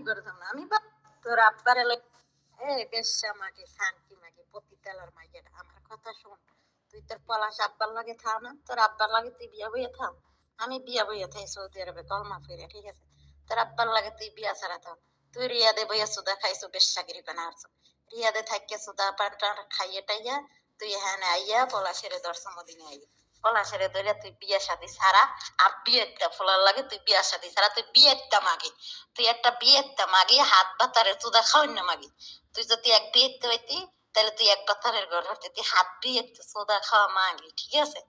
করতাম না আমি তোর আব্বারে বেশ্যা মাগে শান্তি মাগে পতিতালার মাইয়েরা আমার কথা শোন, তুই তোর পলাশ আব্বার লাগে থা না, তোর আব্বার লাগে তুই বিয়া বইয়া থাম, আমি বিয়া বইয়া থাই সৌদি আরবে কলমা ফিরে, ঠিক আছে? তোর আব্বার লাগে তুই বিয়া ছাড়া থাম। তুই রিয়াদে বইয়া সুদা খাইছো, বেশ্যাগিরি পানা হারছো, রিয়াদে থাকিয়া সুদা পানটা খাইয়ে টাইয়া তুই হ্যাঁ আইয়া পলাশের দর্শন মদিনে আইয়া পলাশের ধরে তুই বিয়া শাদি ছাড়া আর বিয়ে একটা ফলার লাগে তুই বিয়া শাদি ছাড়া তুই বিয়ে একটা মাগে, তুই একটা বিয়ে একটা মাগি হাত বাতারের চুদা খাওয়াই না মাগি। তুই যদি এক বিয়ে হইতি তাহলে তুই এক বাতারের ঘর হতে তুই হাত বিয়ে চুদা খাওয়া মাগি, ঠিক আছে?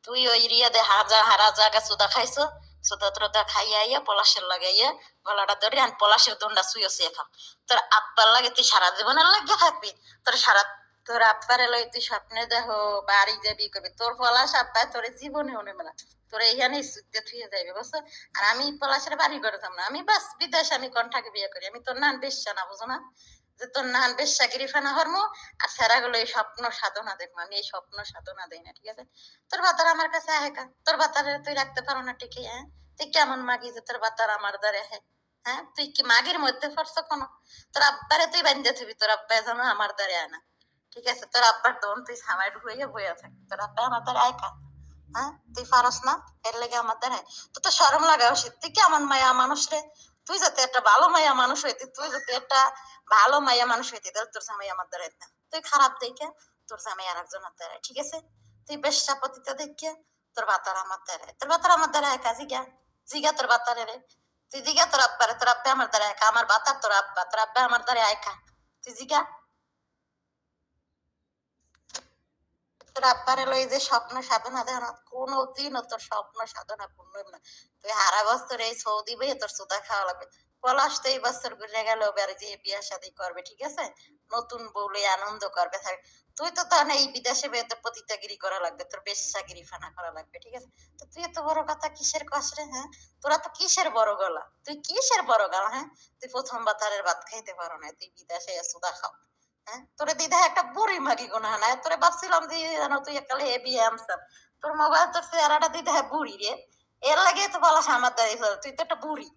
তুই ওই রিয়াদে হারা জায়গা চুদা খাইছো, চুদা টুদা খাইয়া আইয়া পলাশের লাগাইয়া গলাটা ধরে আন পলাশের দণ্ডা শুয়ে শুয়ে খাও। তোর আব্বার লাগে তুই সারা জীবনের লাগে থাকবি, তোর সারা তোর আব্বারে লই তুই স্বপ্নে দেখো বাড়ি যাবি করবি, তোর পলাশ আব্বা তোর জীবনে হনে মেলা তোর এইখানে সুখতে থুয়ে যাইবে, বুঝছো? আর আমি পলাশের বাড়ি করতাম না, আমি বাস বিদেশে আমি কন্ঠাকে বিয়ে করি, আমি তোর নান বেশ্যা না, বুঝো না? যে তোর নান বেশ্যা গিরিফানা হরমো আর সেরা গুলো এই স্বপ্ন সাধনা দেখবো, আমি এই স্বপ্ন সাধনা দেই না, ঠিক আছে? তোর বাতার আমার কাছে আহেকা, তোর বাতারে তুই রাখতে পারো না টিকে, হ্যাঁ? তুই কেমন মাগি যে তোর বাতার আমার দ্বারে হ্যাঁ? হ্যাঁ, তুই কি মাগির মধ্যে পড়ছো কোনো? তোর আব্বারে তুই বান্ধে থবি, তোর আব্বা যেন আমার দ্বারে আনা, ঠিক আছে? তোর আব্বার দোন তুই সামাই ঢুকাইয়া বইয়া থাক, তোর আব্বা আমার দ্বারে আয়কা, হ্যাঁ? তুই পারস না এর লেগে আমার দ্বারে? তো তো শরম লাগা উচিত, তুই কেমন মায়া মানুষ রে? তুই যাতে একটা ভালো মায়া মানুষ হইতি, তুই যাতে একটা ভালো মায়া মানুষ হইতি তাহলে তোর জামাই আমার দ্বারে না, তুই খারাপ দেখে তোর জামাই আর একজনের দ্বারা, ঠিক আছে? তুই বেশ্যাপতিতা দেখে তোর বাতার আমার দ্বারা, তোর বাতার আমার দ্বারা একা জিগা, জিগা তোর বাতারে রে, তুই জিগা তোর আব্বারে, তোর আব্বা আমার দ্বারা একা, আমার বাতার তোর আব্বা, তোর আব্বা আমার দ্বারা একা, তুই জিগা তোর আব্বারে লই যে স্বপ্ন সাধনা দেয় না, কোনোদিনও তোর স্বপ্ন সাধনা পূর্ণ হবে না। তুই হারা বছর এই সৌদি বইয়ে তোর সুতা খাওয়া লাগবে। পলাশ তো এই বছর ঘুরে গেল বাড়ি যে বিয়া শাদী করবে, ঠিক আছে? নতুন বউলে আনন্দ করবে থাকবে। তুই তো তাহলে এই বিদেশে বেয়ে তোর পতিতাগিরি করা লাগবে, তোর বেশ্যাগিরি ফানা করা লাগবে, ঠিক আছে? তো তুই এত বড় কথা কিসের কস রে, হ্যাঁ? তোরা তো কিসের বড় গলা, তুই কিসের বড় গলা, হ্যাঁ? তুই প্রথম বাতারের ভাত খাইতে পারো না, তুই বিদেশে সুদা খাও, হ্যাঁ? তোরে দিদা একটা বুড়ি মাগি গোনা না, তোরে ভাবছিলাম যে তুই একালে হেভি হ্যামসাম, তোর মোবাইল তোর চেহারাটা দিদা বুড়ি রে, এর লাগে তো বলা আমার দাঁড়িয়ে তুই তো একটা বুড়ি।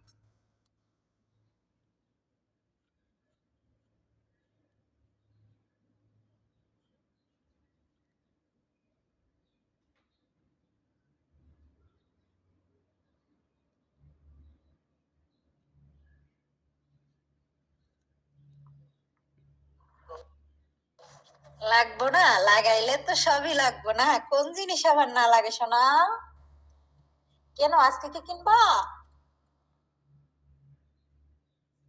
লাগবো না, লাগাইলে তো সবই লাগবো না, কোন জিনিস আবার না লাগে সোনা? কেন আজকে কি কিনবা?